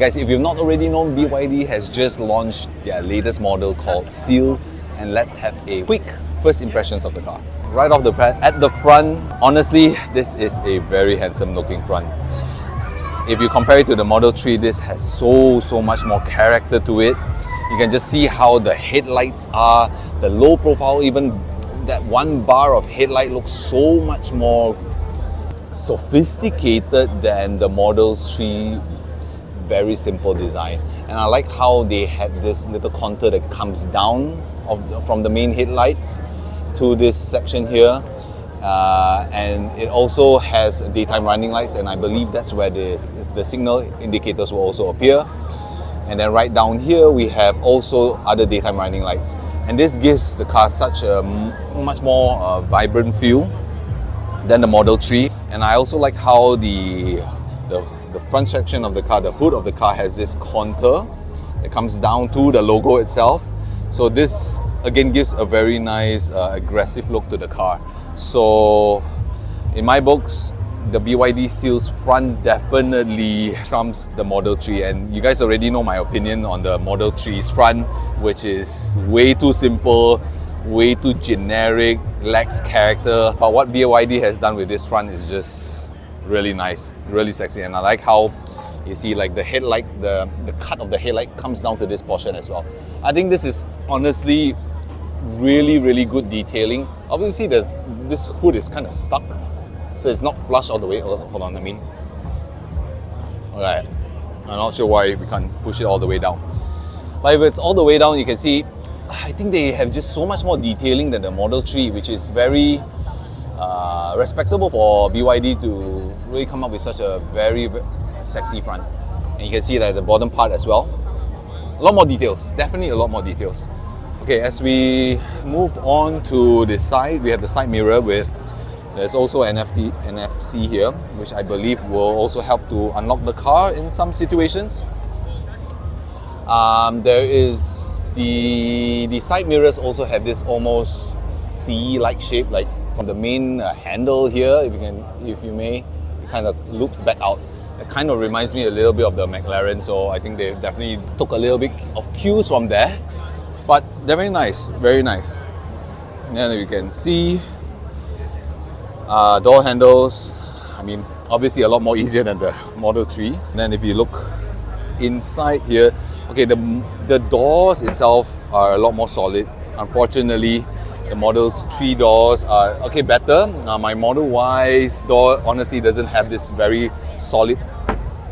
guys, if you've not already known, BYD has just launched their latest model called Seal, and let's have a quick first impressions of the car. Right off the bat, at the front, honestly, this is a very handsome looking front. If you compare it to the Model 3, this has so much more character to it. You can just see how the headlights are, the low profile, even that one bar of headlight looks so much more sophisticated than the Model 3's very simple design. And I like how they had this little contour that comes down from the main headlights to this section here. And it also has daytime running lights, and I believe that's where the signal indicators will also appear. And then right down here we have also other daytime running lights, and this gives the car such a much more vibrant feel than the Model 3. And I also like how the front section of the car, the hood of the car, has this contour that comes down to the logo itself. So this again gives a very nice aggressive look to the car. So in my books, the BYD Seal's front definitely trumps the Model 3, and you guys already know my opinion on the Model 3's front, which is way too simple, way too generic, lacks character. But what BYD has done with this front is just really nice, really sexy. And I like how you see like the headlight, the cut of the headlight comes down to this portion as well. I think this is honestly really good detailing. Obviously this hood is kind of stuck, so it's not flush all the way. Hold on, alright, I'm not sure why we can't push it all the way down. But if it's all the way down, you can see I think they have just so much more detailing than the Model 3, which is very respectable for BYD to really come up with such a very sexy front. And you can see that at the bottom part as well, a lot more details, definitely a lot more details. Okay, as we move on to the side, we have the side mirror there's also NFC here, which I believe will also help to unlock the car in some situations. There is the side mirrors also have this almost C-like shape, like from the main handle here, if you may, it kind of loops back out. It kind of reminds me a little bit of the McLaren, so I think they definitely took a little bit of cues from there. But they're very nice, very nice. And then you can see door handles. I mean, obviously a lot more easier than the Model 3. And then if you look inside here, okay, the doors itself are a lot more solid. Unfortunately, the Model 3 doors are better. My Model Y's door honestly doesn't have this very solid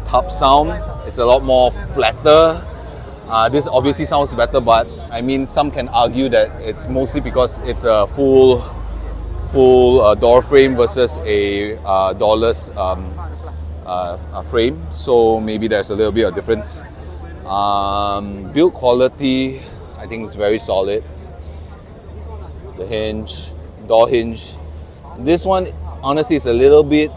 top sound. It's a lot more flatter. This obviously sounds better, but I mean, some can argue that it's mostly because it's a full door frame versus a doorless frame. So maybe there's a little bit of difference. Build quality, I think it's very solid. The hinge, door hinge. This one honestly is a little bit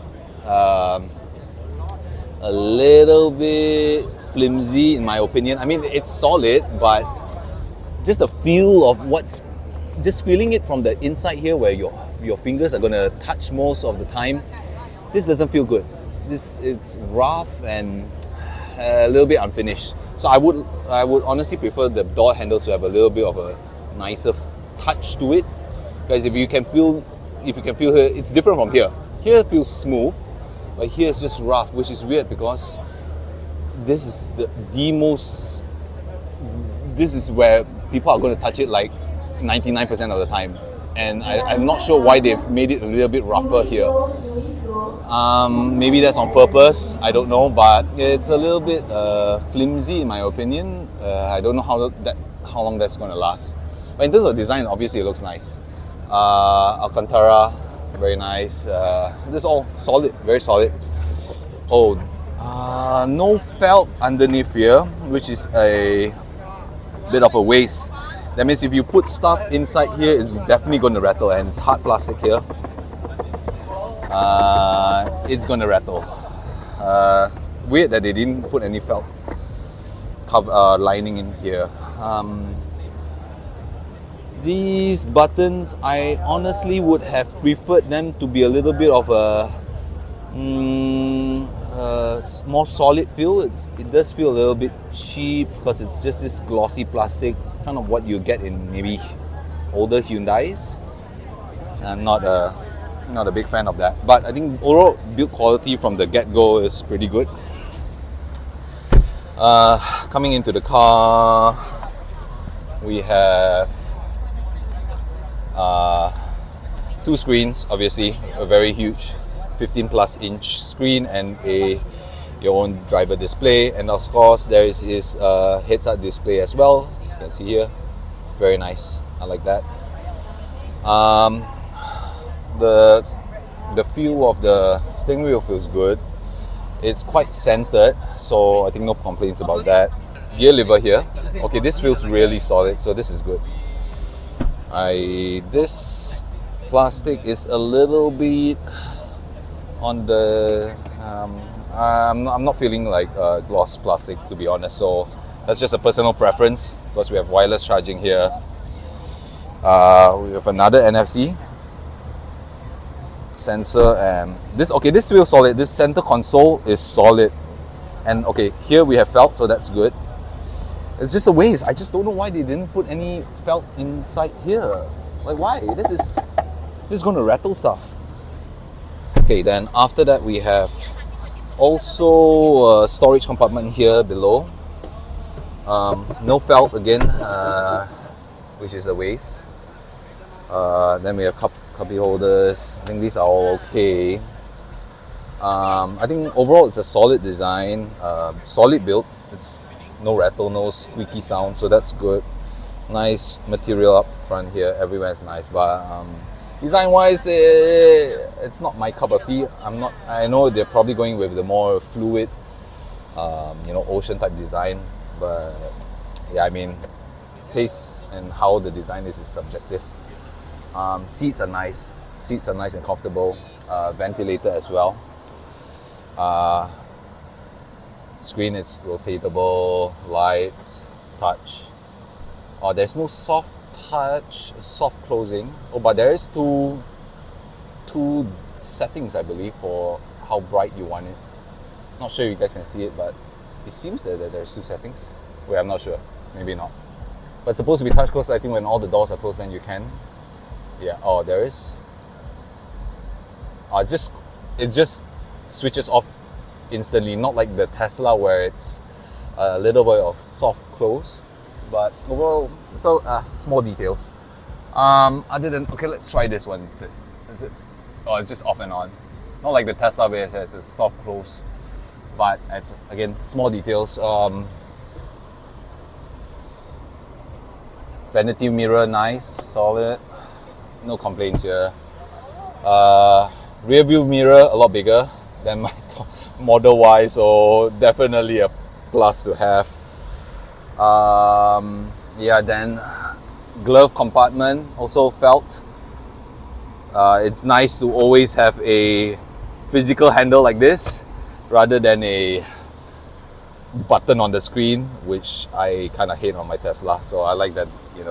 flimsy in my opinion. I mean, it's solid, but just the feel of just feeling it from the inside here, where your fingers are gonna touch most of the time, this doesn't feel good. It's rough and a little bit unfinished. So I would honestly prefer the door handles to have a little bit of a nicer touch to it. Guys, if you can feel here, it's different from here. Here it feels smooth, but here it's just rough, which is weird because this is this is where people are going to touch it like 99% of the time. And I'm not sure why they've made it a little bit rougher here. Maybe that's on purpose, I don't know, but it's a little bit flimsy in my opinion. I don't know how long that's going to last. But in terms of design, obviously it looks nice. Alcantara, very nice. This is all solid, very solid. Oh, no felt underneath here, which is a bit of a waste. That means if you put stuff inside here, it's definitely going to rattle, and it's hard plastic here. It's going to rattle. Weird that they didn't put any felt lining in here. These buttons, I honestly would have preferred them to be a little bit of a more solid feel. It does feel a little bit cheap because it's just this glossy plastic, kind of what you get in maybe older Hyundais. I'm not a big fan of that, but I think overall build quality from the get-go is pretty good. Coming into the car, we have two screens, obviously, a very huge 15 plus inch screen and your own driver display, and of course there is heads-up display as well, as you can see here. Very nice, I like that. The feel of the steering wheel feels good. It's quite centered, so I think no complaints about that. Gear lever here, okay, this feels really solid, so this is good. This plastic is a little bit on the I'm not feeling like gloss plastic, to be honest, so that's just a personal preference because we have wireless charging here. We have another NFC sensor, and this feels solid. This center console is solid, and okay, here we have felt, so that's good. It's just a waste. I just don't know why they didn't put any felt inside here. Like, why? This is going to rattle stuff. Okay, then after that we have also a storage compartment here below. No felt again, which is a waste. Then we have cubby holders. I think these are all okay. I think overall it's a solid design, solid build. It's no rattle, no squeaky sound, so that's good. Nice material up front here. Everywhere is nice, but design-wise, it's not my cup of tea. I know they're probably going with the more fluid, ocean type design, but yeah, I mean, taste and how the design is subjective. Seats are nice. Seats are nice and comfortable. Ventilator as well. Screen is rotatable. Lights, touch. There's no soft touch, soft closing. But there is two settings, I believe, for how bright you want it. Not sure you guys can see it, but it seems that there's two settings. Wait, I'm not sure. Maybe not. But it's supposed to be touch closed. I think when all the doors are closed, then you can. Yeah. There is. It just switches off instantly. Not like the Tesla where it's a little bit of soft close. But overall, so small details. Other than, okay, let's try this one. Is it? It's just off and on. Not like the Tesla where it has a soft close. But it's, again, small details. Vanity mirror, nice, solid. No complaints here. Rear view mirror, a lot bigger than my Model Y, so definitely a plus to have. Then glove compartment, also felt. It's nice to always have a physical handle like this rather than a button on the screen, which I kind of hate on my Tesla. So I like that,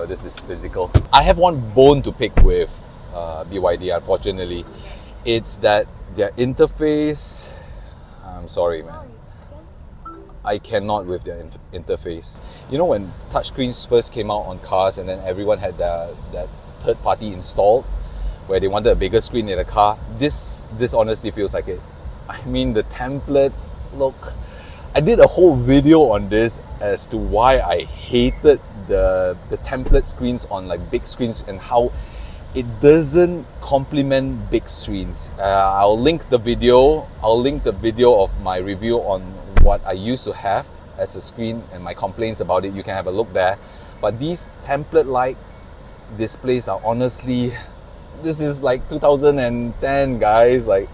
this is physical. I have one bone to pick with BYD, unfortunately. It's that their interface, I'm sorry, man. I cannot with their interface. When touchscreens first came out on cars and then everyone had that third party installed where they wanted a bigger screen in the car, this honestly feels like it. I mean, the templates, look, I did a whole video on this as to why I hated the template screens on like big screens and how it doesn't complement big screens. I'll link the video of my review on what I used to have as a screen and my complaints about it. You can have a look there. But these template-like displays are honestly, this is like 2010, guys. Like,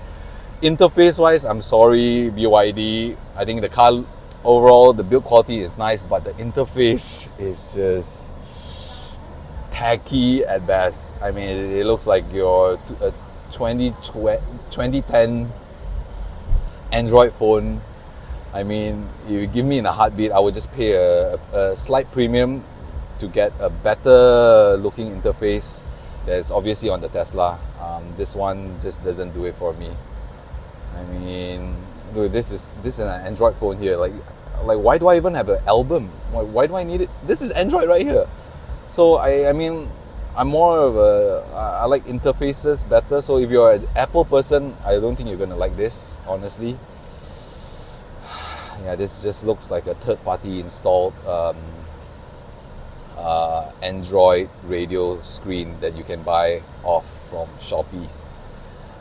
interface-wise, I'm sorry, BYD. I think the car overall, the build quality is nice, but the interface is just tacky at best. I mean, it looks like your 2010 Android phone. I mean, you give me in a heartbeat, I would just pay a slight premium to get a better looking interface that's obviously on the Tesla. This one just doesn't do it for me. I mean, dude, this is an Android phone here. Like why do I even have an album? Why do I need it? This is Android right here. So I mean, I'm more of I like interfaces better. So if you're an Apple person, I don't think you're gonna like this, honestly. Yeah, this just looks like a third-party installed Android radio screen that you can buy off from Shopee.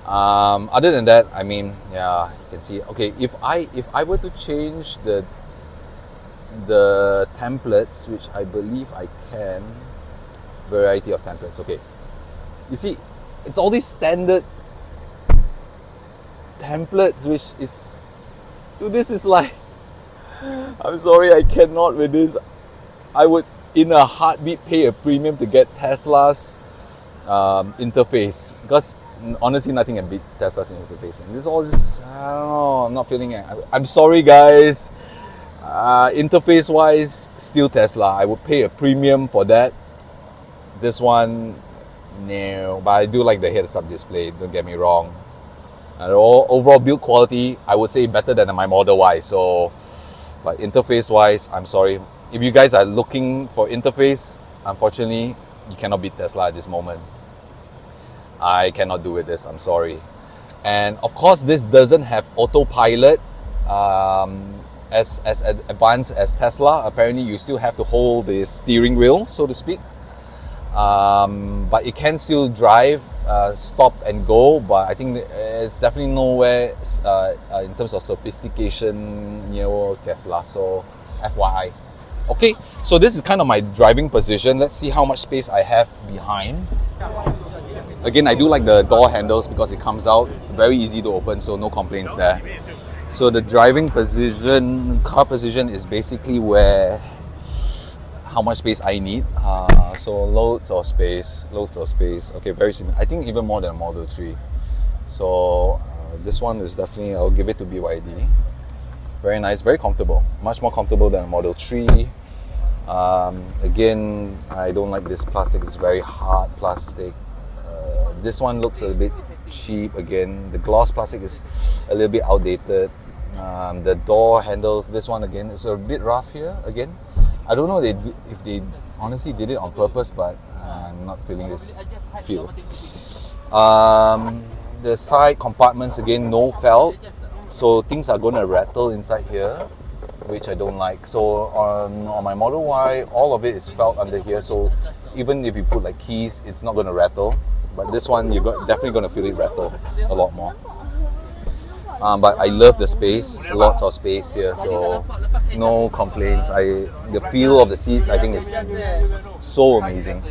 Other than that, I mean, yeah, you can see. Okay, if I were to change the templates, which I believe I can, variety of templates. Okay, you see, it's all these standard templates, which is, dude, this is like, I'm sorry, I cannot with this. I would, in a heartbeat, pay a premium to get Tesla's interface, because honestly, nothing can beat Tesla's interface. And this all just, I don't know, I'm not feeling it. I'm sorry, guys. Interface wise, still Tesla. I would pay a premium for that. This one, no. But I do like the heads-up display, don't get me wrong. And overall build quality, I would say better than my Model Y. So, but interface wise, I'm sorry. If you guys are looking for interface, unfortunately, you cannot beat Tesla at this moment. I cannot do with this, I'm sorry. And of course, this doesn't have autopilot as advanced as Tesla. Apparently, you still have to hold the steering wheel, so to speak. But it can still drive, stop and go, but I think it's definitely nowhere in terms of sophistication near Tesla, so FYI. Okay, so this is kind of my driving position. Let's see how much space I have behind. Again, I do like the door handles because it comes out very easy to open, so no complaints there. So the driving position, car position is basically where, how much space I need. So loads of space. Okay, very similar. I think even more than Model 3. So this one is definitely, I'll give it to BYD. Very nice, very comfortable. Much more comfortable than a Model 3. Again, I don't like this plastic. It's very hard plastic. This one looks a bit cheap again. The gloss plastic is a little bit outdated. The door handles, this one again, is a bit rough here again. I don't know if they honestly did it on purpose, but I'm not feeling this feel. The side compartments again, no felt, so things are going to rattle inside here, which I don't like. So on my Model Y, all of it is felt under here, so even if you put like keys, it's not going to rattle. But this one, you're definitely going to feel it rattle a lot more. But I love the space, lots of space here, so no complaints. The feel of the seats, I think, is so amazing.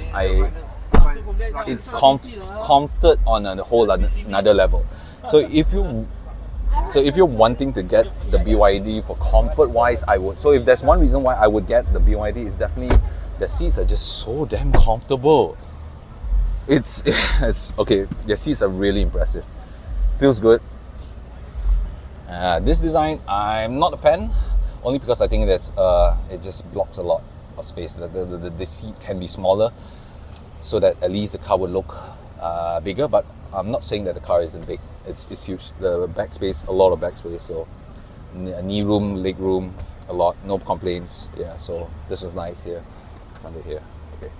It's comfort on a whole another level. So if you're wanting to get the BYD for comfort-wise, I would. So if there's one reason why I would get the BYD, is definitely the seats are just so damn comfortable. It's okay. The seats are really impressive. Feels good. This design, I'm not a fan, only because I think there's it just blocks a lot of space. The seat can be smaller, so that at least the car would look bigger. But I'm not saying that the car isn't big. It's huge. The back space, a lot of back space. So knee room, leg room, a lot. No complaints. Yeah. So this was nice here. It's under here. Okay.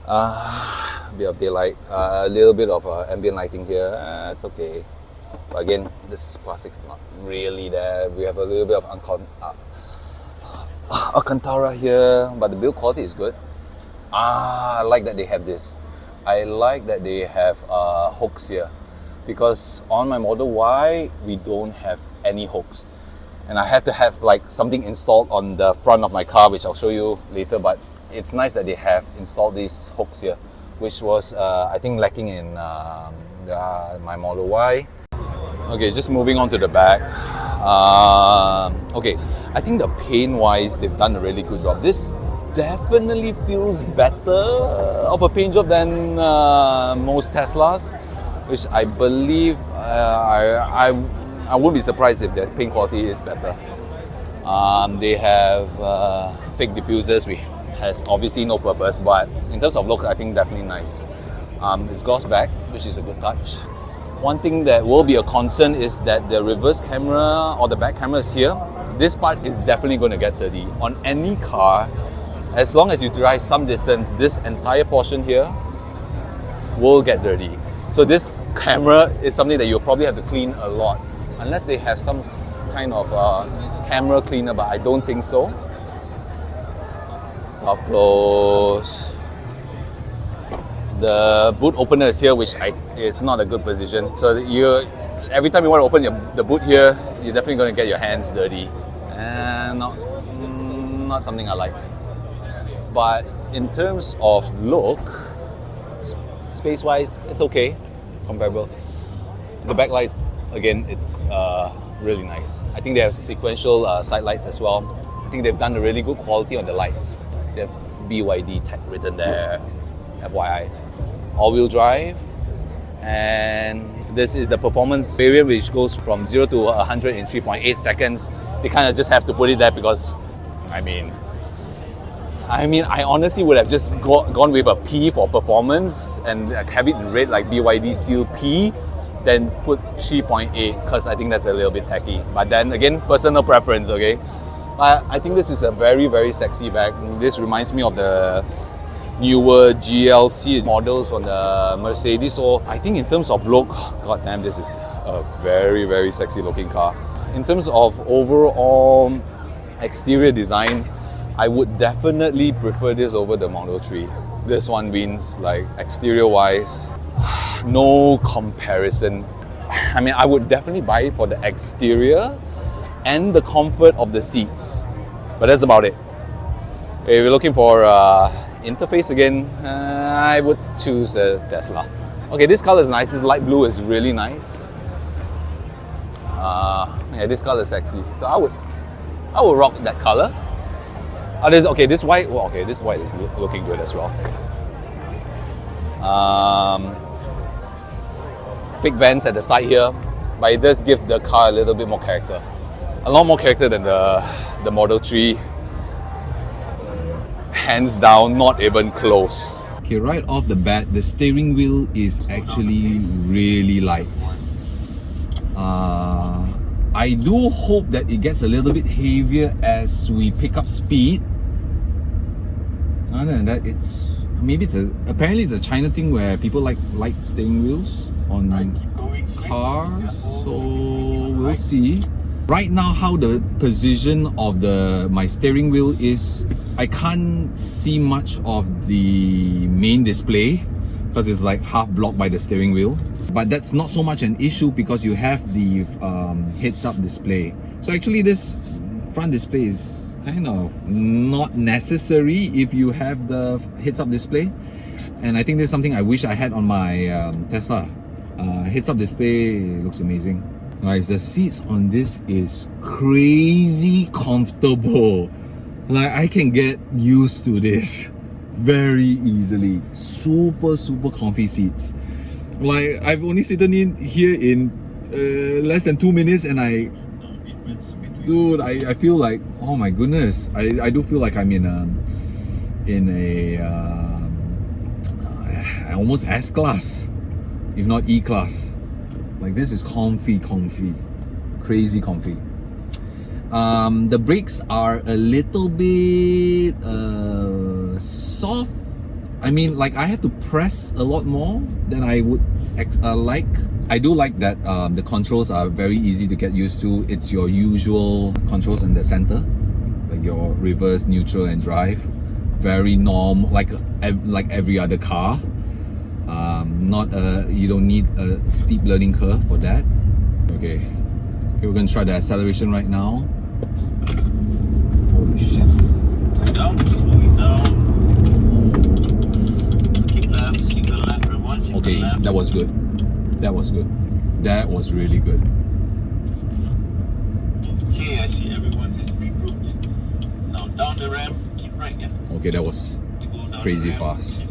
A bit of daylight, a little bit of ambient lighting here. It's okay. But again, this plastic's not really there. We have a little bit of Alcantara here, but the build quality is good. I like that they have this. I like that they have hooks here, because on my Model Y, we don't have any hooks. And I have to have like something installed on the front of my car, which I'll show you later, but it's nice that they have installed these hooks here, which was, I think, lacking in my Model Y. Okay, just moving on to the back. Okay, I think the paint-wise, they've done a really good job. This definitely feels better of a paint job than most Teslas, which I believe, I wouldn't be surprised if their paint quality is better. They have fake diffusers, which has obviously no purpose, but in terms of look, I think definitely nice. It's gloss back, which is a good touch. One thing that will be a concern is that the reverse camera or the back camera is here. This part is definitely going to get dirty. On any car, as long as you drive some distance, this entire portion here will get dirty. So this camera is something that you'll probably have to clean a lot, unless they have some kind of camera cleaner, but I don't think so. Soft close. The boot opener is here, which is not a good position. So every time you want to open the boot here, you're definitely going to get your hands dirty. And not something I like. But in terms of look, space-wise, it's okay, comparable. The backlights, again, it's really nice. I think they have sequential side lights as well. I think they've done a really good quality on the lights. They have BYD tech written there, FYI. All-wheel drive, and this is the performance variant, which goes from 0 to 100 in 3.8 seconds. They kind of just have to put it there because, I mean, I honestly would have just gone with a P for performance and have it in red like BYD Seal P, then put 3.8 because I think that's a little bit tacky. But then again, personal preference, okay? I think this is a very, very sexy bag. This reminds me of the newer GLC models on the Mercedes. So I think in terms of look, goddamn, this is a very, very sexy looking car. In terms of overall exterior design, I would definitely prefer this over the Model 3. This one wins, like exterior wise, no comparison. I mean, I would definitely buy it for the exterior and the comfort of the seats, but that's about it. If you're looking for interface again, I would choose a Tesla. Okay, this color is nice. This light blue is really nice. Yeah, this color is sexy. So I would rock that color. This white. Well, okay, this white is looking good as well. Fake vents at the side here, but it does give the car a little bit more character. A lot more character than the Model 3. Hands down, not even close. Okay, right off the bat, the steering wheel is actually really light. I do hope that it gets a little bit heavier as we pick up speed. Other than that, apparently it's a China thing where people like light steering wheels on cars, so we'll see. Right now, how the position of my steering wheel is, I can't see much of the main display because it's like half blocked by the steering wheel. But that's not so much an issue because you have the heads-up display. So actually this front display is kind of not necessary if you have the heads-up display. And I think this is something I wish I had on my Tesla. Heads-up display looks amazing. Guys, the seats on this is crazy comfortable. Like, I can get used to this very easily. Super, super comfy seats. Like, I've only sitting in here in less than 2 minutes and I feel like, oh my goodness, I do feel like I'm in a almost S class, if not E class. Like, this is comfy, crazy comfy. The brakes are a little bit soft. I mean, like, I have to press a lot more than I would like. I do like that the controls are very easy to get used to. It's your usual controls in the center, like your reverse, neutral, and drive. Very normal, like every other car. You don't need a steep learning curve for that. Okay, we're gonna try the acceleration right now. Holy shit! Down. Keep left, reverse. Okay, that was good. That was really good. Okay, I see everyone has regrouped. Now down the ramp, keep right. Yeah. Okay, that was crazy fast.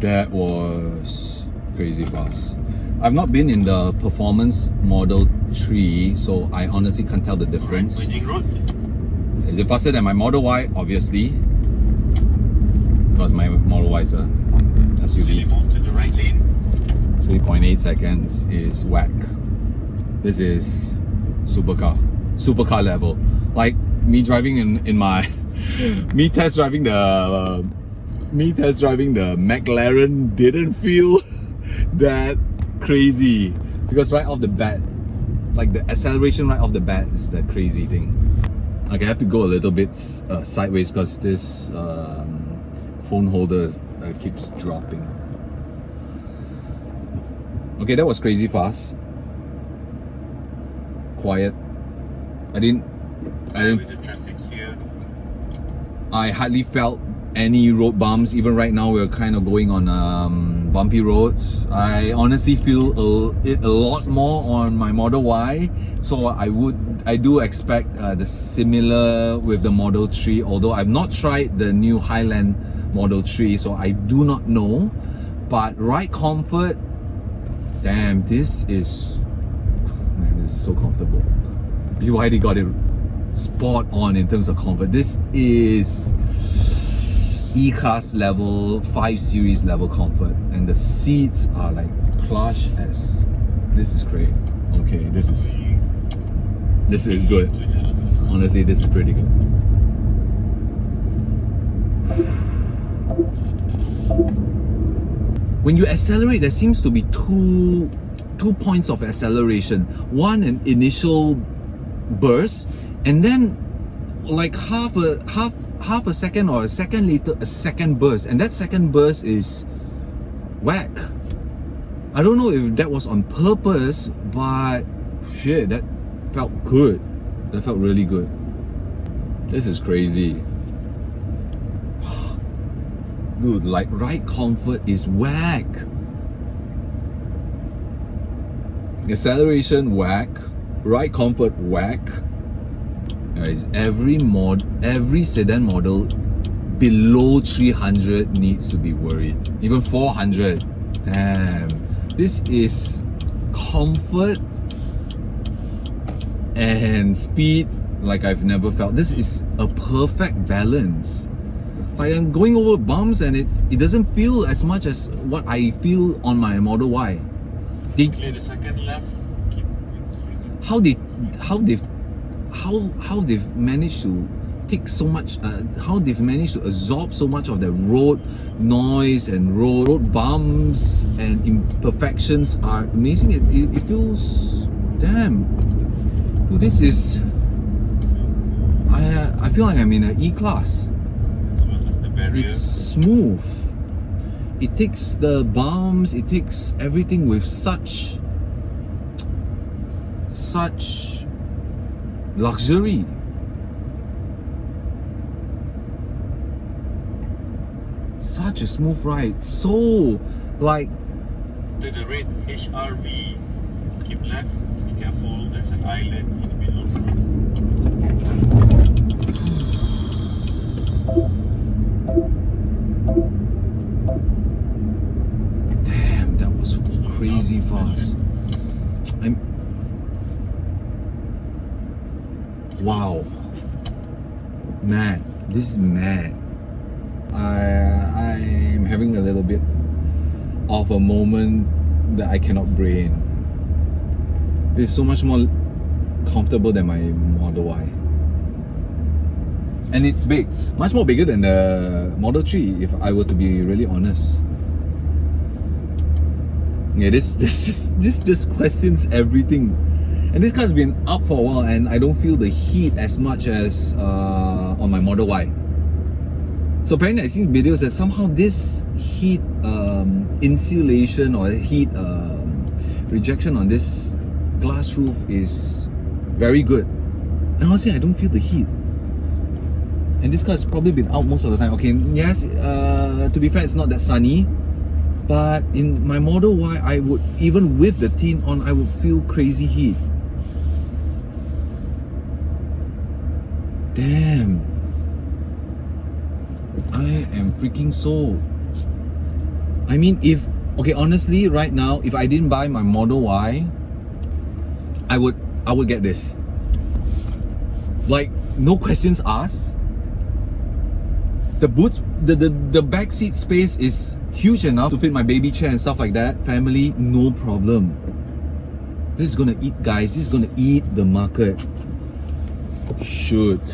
That was crazy fast. I've not been in the performance Model 3, so I honestly can't tell the difference. Is it faster than my Model Y? Obviously, because my Model Y is a SUV. 3.8 seconds is whack. This is supercar level. Like me driving in my me test driving the McLaren didn't feel that crazy, because right off the bat, like the acceleration right off the bat is the crazy thing. Like I have to go a little bit sideways because this phone holder keeps dropping. Okay, that was crazy fast. Quiet. I hardly felt any road bumps. Even right now, we're kind of going on bumpy roads. I honestly feel it a lot more on my Model Y. So I do expect the similar with the Model 3. Although I've not tried the new Highland Model 3, so I do not know. But ride comfort, damn, this is so comfortable. BYD got it spot on in terms of comfort. This is E-Class level, 5 Series level comfort, and the seats are like plush as. This is great. Okay, this is good. Honestly, this is pretty good. When you accelerate, there seems to be two points of acceleration. One, an initial burst, and then like half a second or a second later, a second burst, and that second burst is whack. I don't know if that was on purpose, but shit, that felt good. That felt really good. This is crazy. Dude, like ride comfort is whack. Acceleration whack. Ride comfort whack. Guys, every sedan model below 300 needs to be worried. Even 400. Damn. This is comfort and speed like I've never felt. This is a perfect balance. Like I'm going over bumps and it doesn't feel as much as what I feel on my Model Y. Clear the second left. How they've managed to take so much, how they've managed to absorb so much of the road noise and road bumps and imperfections are amazing. It feels, damn, dude, this is, I feel like I'm in an E-Class. It's smooth. It takes the bumps, it takes everything with such luxury. Such a smooth ride. So, like, To the red HRV, keep left, be careful, there's an island in the middle of the road. damn, that was crazy fast. Wow. Mad. This is mad. I'm having a little bit of a moment that I cannot brain. This is so much more comfortable than my Model Y. And it's big. Much more bigger than the Model 3, if I were to be really honest. Yeah, this just questions everything. And this car's been up for a while and I don't feel the heat as much as on my Model Y. So apparently I've seen videos that somehow this heat insulation or heat rejection on this glass roof is very good. And honestly, I don't feel the heat. And this car has probably been out most of the time. Okay, yes, to be fair, it's not that sunny. But in my Model Y, I would, even with the tint on, I would feel crazy heat. Damn. I am freaking sold. I mean, okay, honestly, right now, if I didn't buy my Model Y, I would get this. Like, no questions asked. The boots, the back seat space is huge enough to fit my baby chair and stuff like that. Family, no problem. This is gonna eat, guys. This is gonna eat the market. Shoot.